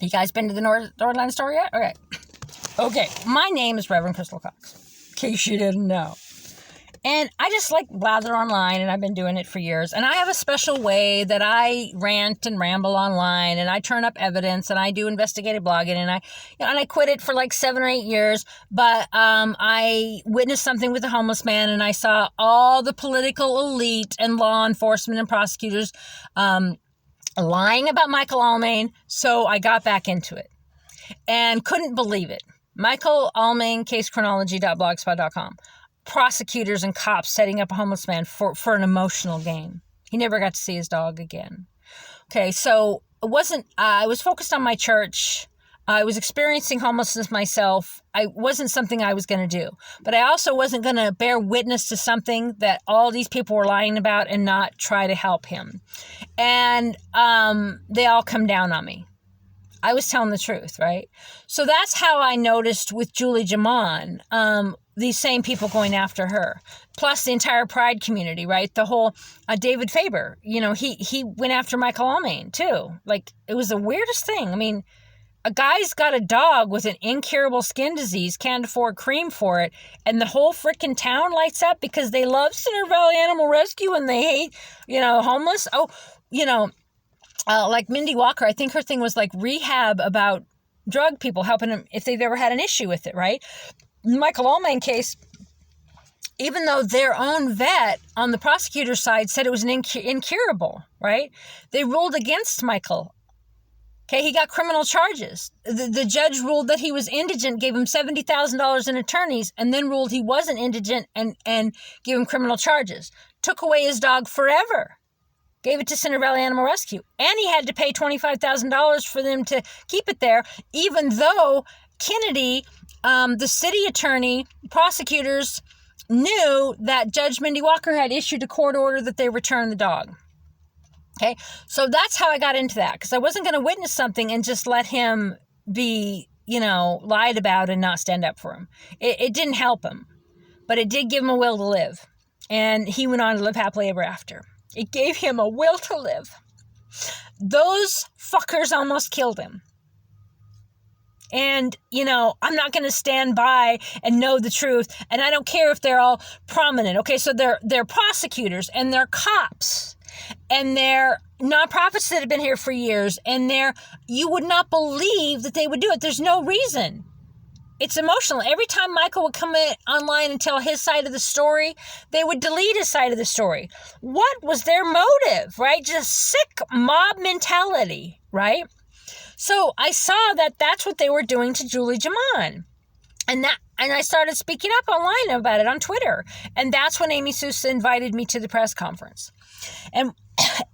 You guys been to the North Orleans store yet? Okay. Okay. My name is Reverend Crystal Cox, in case you didn't know. And I just like blather online, and I've been doing it for years. And I have a special way that I rant and ramble online, and I turn up evidence, and I do investigative blogging, and I quit it for like 7 or 8 years. But I witnessed something with a homeless man, and I saw all the political elite and law enforcement and prosecutors lying about Michael Almain. So I got back into it and couldn't believe it. Michael Almain, casechronology.blogspot.com. Prosecutors and cops setting up a homeless man for an emotional game. He never got to see his dog again. Okay, so I was focused on my church. I was experiencing homelessness myself. It wasn't something I was going to do. But I also wasn't going to bear witness to something that all these people were lying about and not try to help him. And they all come down on me. I was telling the truth, right? So that's how I noticed with Julie Jamon, these same people going after her, plus the entire Pride community, right? The whole David Faber, he went after Michael Almain too. Like, it was the weirdest thing. I mean, a guy's got a dog with an incurable skin disease, can't afford cream for it, and the whole freaking town lights up because they love Center Valley Animal Rescue and they hate, homeless. Oh, like Mindy Walker, I think her thing was like rehab about drug people, helping them if they've ever had an issue with it, right? Michael Almain case, even though their own vet on the prosecutor's side said it was an incurable, right? They ruled against Michael. Okay, he got criminal charges. The judge ruled that he was indigent, gave him $70,000 in attorneys, and then ruled he wasn't indigent and gave him criminal charges. Took away his dog forever. Gave it to Center Valley Animal Rescue. And he had to pay $25,000 for them to keep it there, even though Kennedy, the city attorney, prosecutors knew that Judge Mindy Walker had issued a court order that they return the dog. Okay, so that's how I got into that, because I wasn't going to witness something and just let him be, lied about and not stand up for him. It didn't help him, but it did give him a will to live. And he went on to live happily ever after. It gave him a will to live. Those fuckers almost killed him. And, I'm not going to stand by and know the truth. And I don't care if they're all prominent. Okay, so they're prosecutors and they're cops. And they're nonprofits that have been here for years. And you would not believe that they would do it. There's no reason. It's emotional. Every time Michael would come in online and tell his side of the story, they would delete his side of the story. What was their motive, right? Just sick mob mentality, right? So I saw that that's what they were doing to Julie Jamon. And I started speaking up online about it on Twitter. And that's when Amy Sousa invited me to the press conference.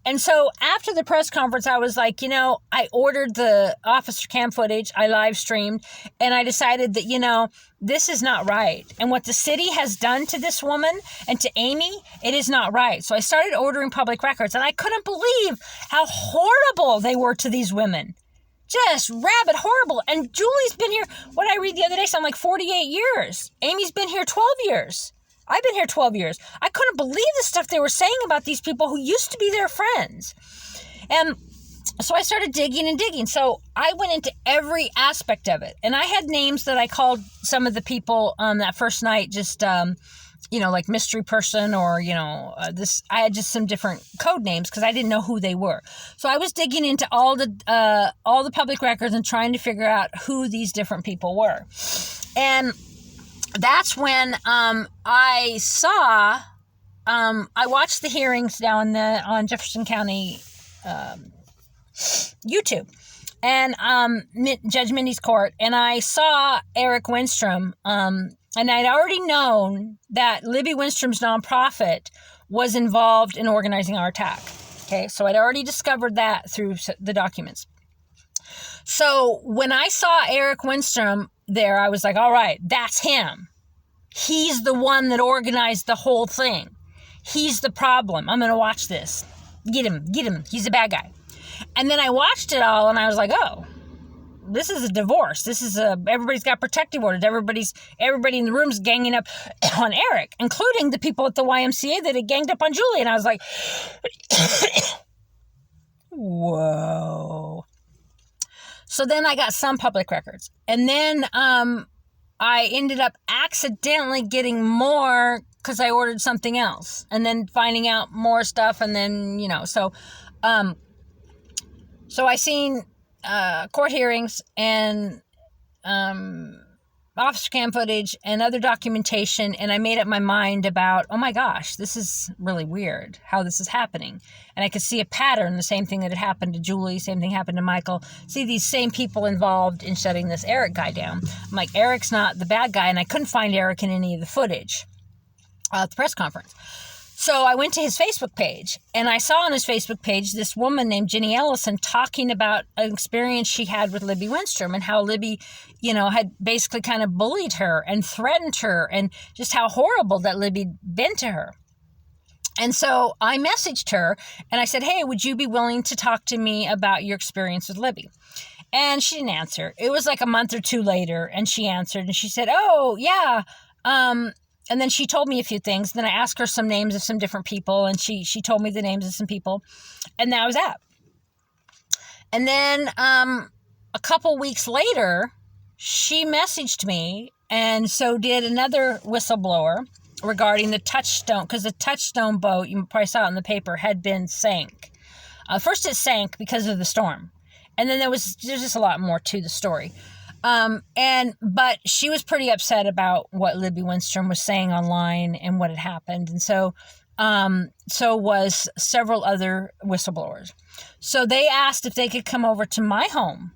And so after the press conference, I was like, I ordered the officer cam footage, I live streamed, and I decided that, this is not right. And what the city has done to this woman and to Amy, it is not right. So I started ordering public records, and I couldn't believe how horrible they were to these women. Just rabid horrible. And Julie's been here, what I read the other day, sound like 48 years. Amy's been here 12 years. I've been here 12 years. I couldn't believe the stuff they were saying about these people who used to be their friends. And so I started digging and digging. So I went into every aspect of it. And I had names that I called some of the people that first night, just, like mystery person or, I had just some different code names because I didn't know who they were. So I was digging into all the public records and trying to figure out who these different people were. And that's when I saw, I watched the hearings down on Jefferson County YouTube and Judge Mindy's court, and I saw Erik Wennstrom, and I'd already known that Libby Wenstrom's nonprofit was involved in organizing our attack. Okay, so I'd already discovered that through the documents. So when I saw Erik Wennstrom there, I was like, all right, that's him. He's the one that organized the whole thing. He's the problem. I'm going to watch this. Get him. He's a bad guy. And then I watched it all and I was like, oh, this is a divorce. This is everybody's got protective orders. Everybody in the room's ganging up on Erik, including the people at the YMCA that had ganged up on Julie. And I was like, whoa. So then I got some public records. And then I ended up accidentally getting more because I ordered something else. And then finding out more stuff. And then, so I seen court hearings and officer cam footage and other documentation, and I made up my mind about, oh my gosh, this is really weird how this is happening. And I could see a pattern, the same thing that had happened to Julie, same thing happened to Michael. See these same people involved in shutting this Erik guy down. I'm like, Erik's not the bad guy, and I couldn't find Erik in any of the footage at the press conference. So I went to his Facebook page, and I saw on his Facebook page this woman named Jenny Ellison talking about an experience she had with Libby Wennstrom and how Libby, had basically kind of bullied her and threatened her and just how horrible that Libby'd been to her. And so I messaged her and I said, hey, would you be willing to talk to me about your experience with Libby? And she didn't answer. It was like a month or two later, and she answered and she said, oh, yeah, and then she told me a few things. Then I asked her some names of some different people, and she told me the names of some people, and that was that. And then a couple weeks later, she messaged me, and so did another whistleblower regarding the Touchstone, because the Touchstone boat, you probably saw it in the paper, had been sank. First it sank because of the storm, and then there's just a lot more to the story. But she was pretty upset about what Libby Wennstrom was saying online and what had happened. And so was several other whistleblowers. So they asked if they could come over to my home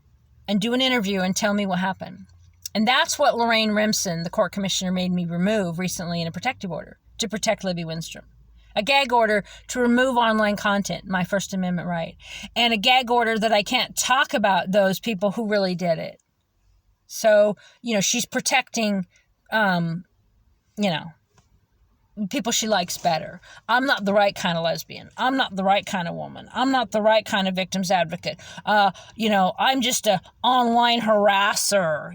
and do an interview and tell me what happened. And that's what Lorraine Remsen, the court commissioner, made me remove recently in a protective order to protect Libby Wennstrom. A gag order to remove online content, my First Amendment right. And a gag order that I can't talk about those people who really did it. So, she's protecting, people she likes better. I'm not the right kind of lesbian. I'm not the right kind of woman. I'm not the right kind of victim's advocate. I'm just a online harasser,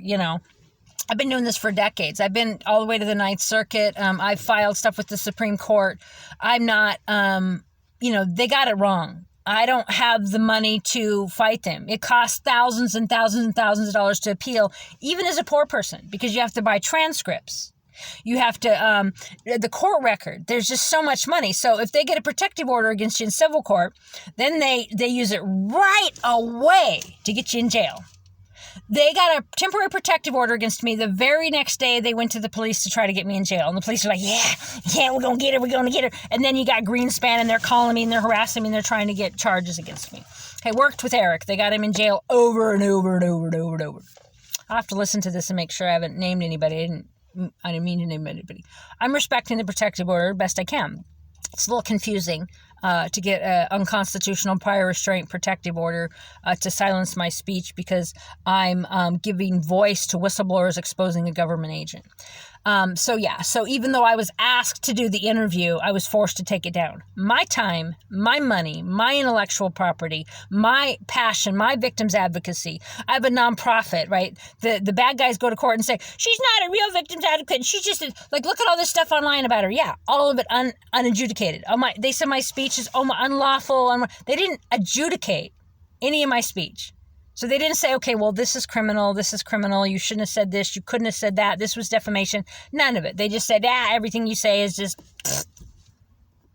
I've been doing this for decades. I've been all the way to the Ninth Circuit. I've filed stuff with the Supreme Court. I'm not, they got it wrong. I don't have the money to fight them. It costs thousands and thousands and thousands of dollars to appeal, even as a poor person, because you have to buy transcripts. You have to, the court record, there's just so much money. So if they get a protective order against you in civil court, then they use it right away to get you in jail. They got a temporary protective order against me. The very next day, they went to the police to try to get me in jail. And the police are like, yeah, we're going to get her. And then you got Greenspan, and they're calling me, and they're harassing me, and they're trying to get charges against me. I worked with Erik. They got him in jail over and over and over and over and over. I'll have to listen to this and make sure I haven't named anybody. I didn't mean to name anybody. I'm respecting the protective order best I can. It's a little confusing to get an unconstitutional prior restraint protective order to silence my speech because I'm giving voice to whistleblowers exposing a government agent. So even though I was asked to do the interview, I was forced to take it down. My time, my money, my intellectual property, my passion, my victim's advocacy. I have a nonprofit, right? The bad guys go to court and say, she's not a real victim's advocate. She's just like, look at all this stuff online about her. Yeah, all of it unadjudicated. They said my speech is unlawful. They didn't adjudicate any of my speech. So they didn't say, okay, well, this is criminal, you shouldn't have said this, you couldn't have said that, this was defamation. None of it. They just said, everything you say is just,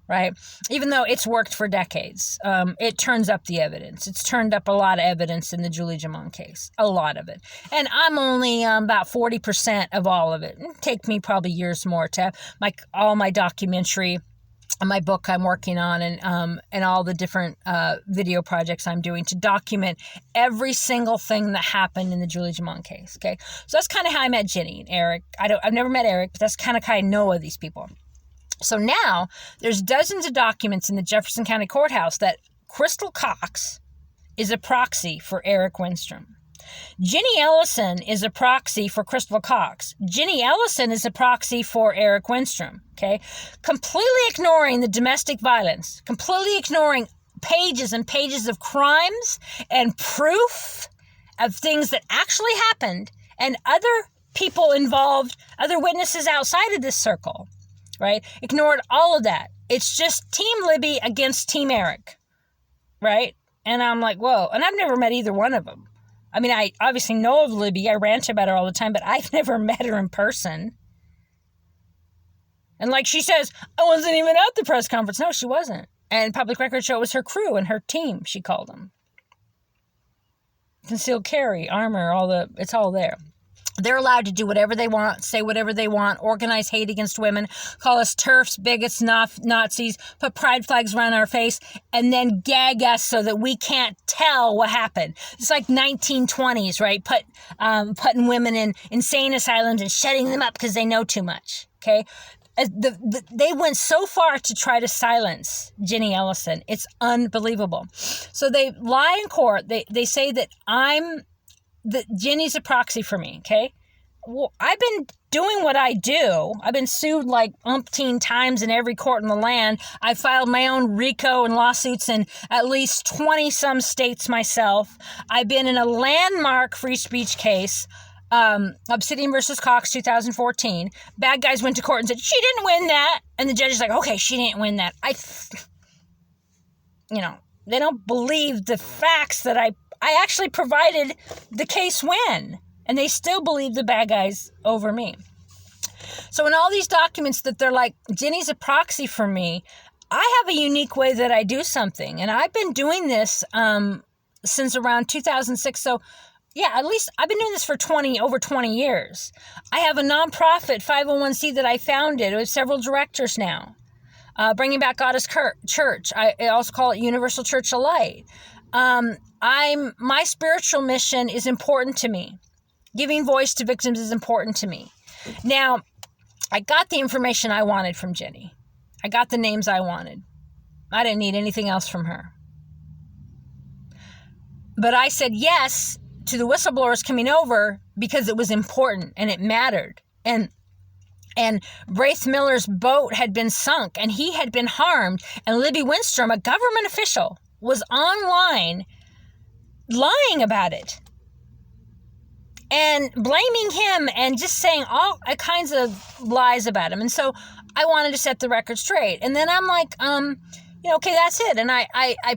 right? Even though it's worked for decades. It turns up the evidence. It's turned up a lot of evidence in the Julie Jamon case. A lot of it. And I'm only about 40% of all of it. It'll take me probably years more to have all my documentary, my book I'm working on, and all the different video projects I'm doing to document every single thing that happened in the Julie Jamon case. Okay, so that's kind of how I met Jenny and Erik. I've never met Erik, but that's kind of how I know of these people. So now there's dozens of documents in the Jefferson County Courthouse that Crystal Cox is a proxy for Erik Wennstrom. Jenny Ellison is a proxy for Crystal Cox. Jenny Ellison is a proxy for Erik Wennstrom, okay? Completely ignoring the domestic violence, completely ignoring pages and pages of crimes and proof of things that actually happened and other people involved, other witnesses outside of this circle, right? Ignored all of that. It's just Team Libby against Team Erik, right? And I'm like, whoa. And I've never met either one of them. I mean, I obviously know of Libby. I rant about her all the time, but I've never met her in person. And like she says, I wasn't even at the press conference. No, she wasn't. And public records show it was her crew and her team, she called them. Concealed carry, armor, it's all there. They're allowed to do whatever they want, say whatever they want, organize hate against women, call us TERFs, bigots, Nazis, put pride flags around our face, and then gag us so that we can't tell what happened. It's like 1920s, right? Putting women in insane asylums and shutting them up because they know too much, okay? They went so far to try to silence Jenny Ellison. It's unbelievable. So they lie in court. They say that Jenny's a proxy for me, okay? Well, I've been doing what I do. I've been sued like umpteen times in every court in the land. I filed my own RICO and lawsuits in at least 20-some states myself. I've been in a landmark free speech case, Obsidian versus Cox, 2014. Bad guys went to court and said, she didn't win that. And the judge is like, okay, she didn't win that. They don't believe the facts that I actually provided the case win, and they still believe the bad guys over me. So in all these documents that they're like, Jenny's a proxy for me, I have a unique way that I do something, and I've been doing this since around 2006. So yeah, at least I've been doing this for over 20 years. I have a nonprofit 501c that I founded with several directors now. Bringing Back Goddess Church. I also call it Universal Church of Light. My spiritual mission is important to me. Giving voice to victims is important to me. Now, I got the information I wanted from Jenny. I got the names I wanted. I didn't need anything else from her. But I said yes to the whistleblowers coming over because it was important and it mattered. And Braith Miller's boat had been sunk and he had been harmed. And Libby Wennstrom, a government official, was online lying about it and blaming him and just saying all kinds of lies about him. And so I wanted to set the record straight. And then I'm like, okay, that's it. And I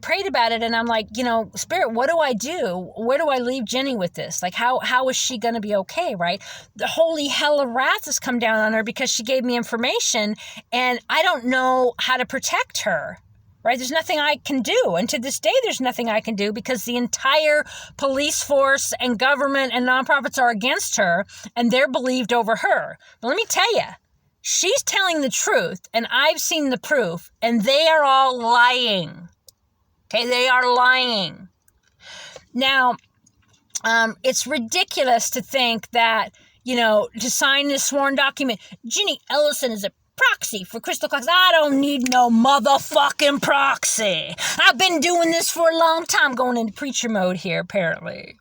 prayed about it and I'm like, Spirit, what do I do? Where do I leave Jenny with this? Like, how is she going to be okay, right? The holy hell of wrath has come down on her because she gave me information and I don't know how to protect her. Right? There's nothing I can do. And to this day, there's nothing I can do because the entire police force and government and nonprofits are against her and they're believed over her. But let me tell you, she's telling the truth and I've seen the proof and they are all lying. Okay, they are lying. Now, it's ridiculous to think that, to sign this sworn document, Jenny Ellison is a proxy for Crystal Cox. I don't need no motherfucking proxy. I've been doing this for a long time, going into preacher mode here, apparently.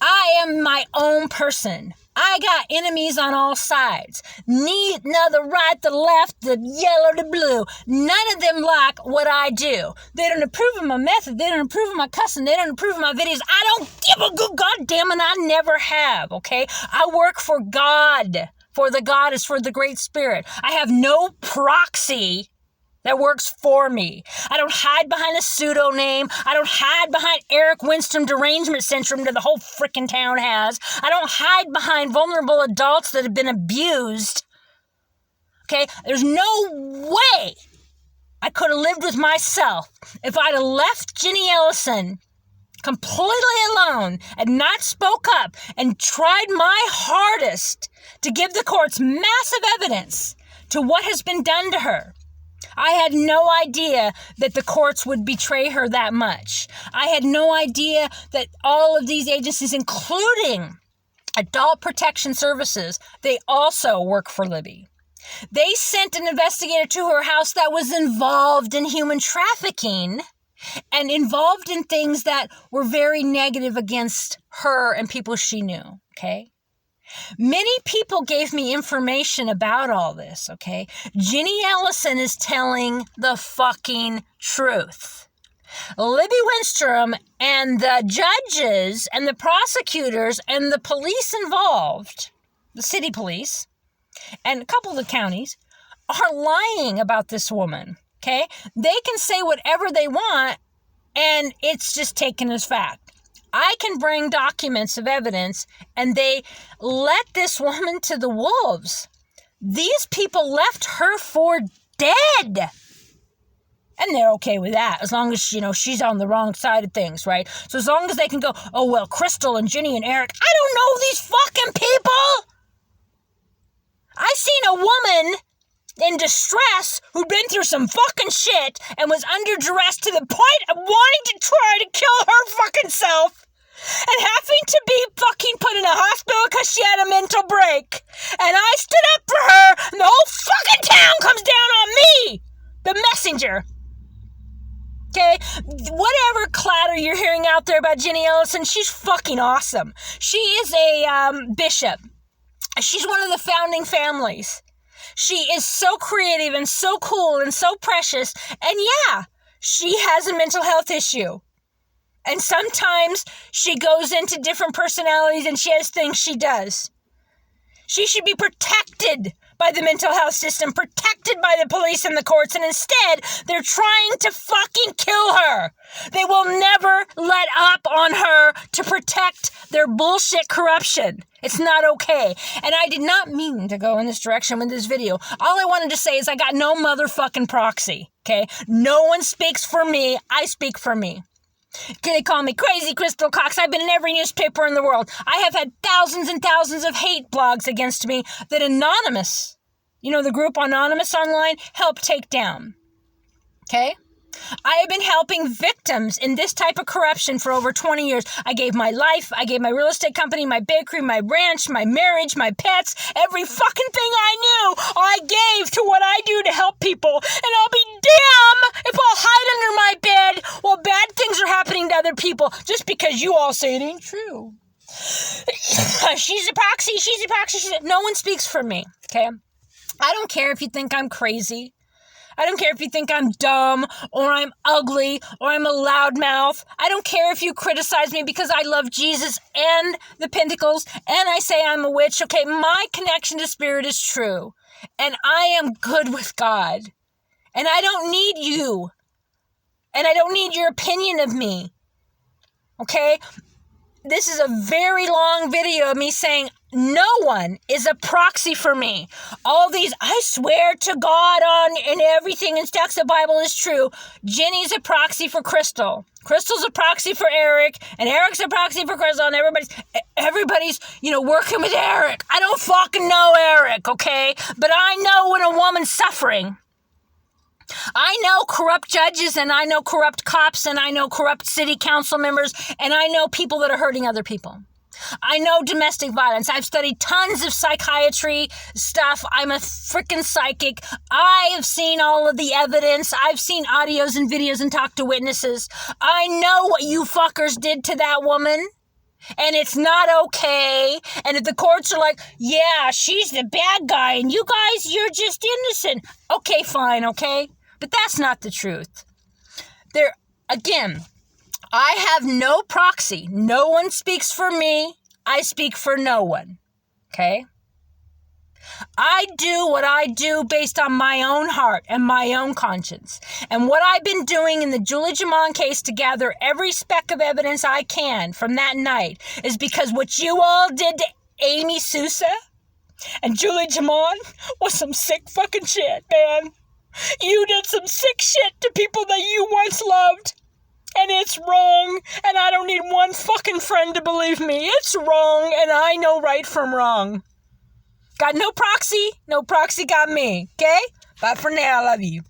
I am my own person. I got enemies on all sides. The right, the left, the yellow, the blue. None of them like what I do. They don't approve of my method. They don't approve of my cussing. They don't approve of my videos. I don't give a good goddamn, and I never have, okay? I work for God. For the goddess, for the great spirit. I have no proxy that works for me. I don't hide behind a pseudonym. I don't hide behind Erik Wennstrom derangement syndrome that the whole frickin' town has. I don't hide behind vulnerable adults that have been abused. Okay? There's no way I could have lived with myself if I'd have left Jenny Ellison completely alone and not spoke up and tried my hardest to give the courts massive evidence to what has been done to her. I had no idea that the courts would betray her that much. I had no idea that all of these agencies, including Adult Protection Services, they also work for Libby. They sent an investigator to her house that was involved in human trafficking and involved in things that were very negative against her and people she knew, okay? Many people gave me information about all this, okay? Jenny Ellison is telling the fucking truth. Libby Wennstrom and the judges and the prosecutors and the police involved, the city police, and a couple of the counties, are lying about this woman. Okay? They can say whatever they want, and it's just taken as fact. I can bring documents of evidence, and they let this woman to the wolves. These people left her for dead. And they're okay with that, as long as, she's on the wrong side of things, right? So as long as they can go, oh, well, Crystal and Ginny and Erik, I don't know these fucking people. I seen a woman in distress who'd been through some fucking shit and was under duress to the point of wanting to try to kill her fucking self and having to be fucking put in a hospital because she had a mental break. And I stood up for her, and the whole fucking town comes down on me, the messenger. Okay, whatever clatter you're hearing out there about Jenny Ellison, she's fucking awesome. She is a bishop. She's one of the founding families. She is so creative and so cool and so precious. And yeah, she has a mental health issue. And sometimes she goes into different personalities and she has things she does. She should be protected by the mental health system, protected by the police and the courts, and instead, they're trying to fucking kill her. They will never let up on her to protect their bullshit corruption. It's not okay. And I did not mean to go in this direction with this video. All I wanted to say is I got no motherfucking proxy, okay? No one speaks for me. I speak for me. They call me crazy Crystal Cox. I've been in every newspaper in the world. I have had thousands and thousands of hate blogs against me that Anonymous, the group Anonymous online, helped take down. Okay? I have been helping victims in this type of corruption for over 20 years. I gave my life, I gave my real estate company, my bakery, my ranch, my marriage, my pets, every fucking thing I knew, I gave to what I do to help people. And I'll be damn if I'll hide under my bed while bad things are happening to other people just because you all say it ain't true. She's a proxy. No one speaks for me, okay? I don't care if you think I'm crazy. I don't care if you think I'm dumb or I'm ugly or I'm a loudmouth. I don't care if you criticize me because I love Jesus and the Pentacles and I say I'm a witch. Okay, my connection to spirit is true and I am good with God and I don't need you and I don't need your opinion of me. Okay? This is a very long video of me saying no one is a proxy for me. All these, I swear to God on and everything in stacks the Bible is true. Jenny's a proxy for Crystal. Crystal's a proxy for Erik. And Erik's a proxy for Crystal. And everybody's, working with Erik. I don't fucking know Erik, okay? But I know when a woman's suffering. I know corrupt judges and I know corrupt cops and I know corrupt city council members and I know people that are hurting other people. I know domestic violence. I've studied tons of psychiatry stuff. I'm a freaking psychic. I have seen all of the evidence. I've seen audios and videos and talked to witnesses. I know what you fuckers did to that woman. And it's not okay. And if the courts are like, yeah, she's the bad guy and you guys, you're just innocent. Okay, fine, okay? But that's not the truth. Again, I have no proxy. No one speaks for me. I speak for no one. Okay? I do what I do based on my own heart and my own conscience. And what I've been doing in the Julie Jamon case to gather every speck of evidence I can from that night is because what you all did to Amy Sousa and Julie Jamon was some sick fucking shit, man. You did some sick shit to people that you once loved. And it's wrong, and I don't need one fucking friend to believe me. It's wrong, and I know right from wrong. Got no proxy got me, okay? Bye for now, I love you.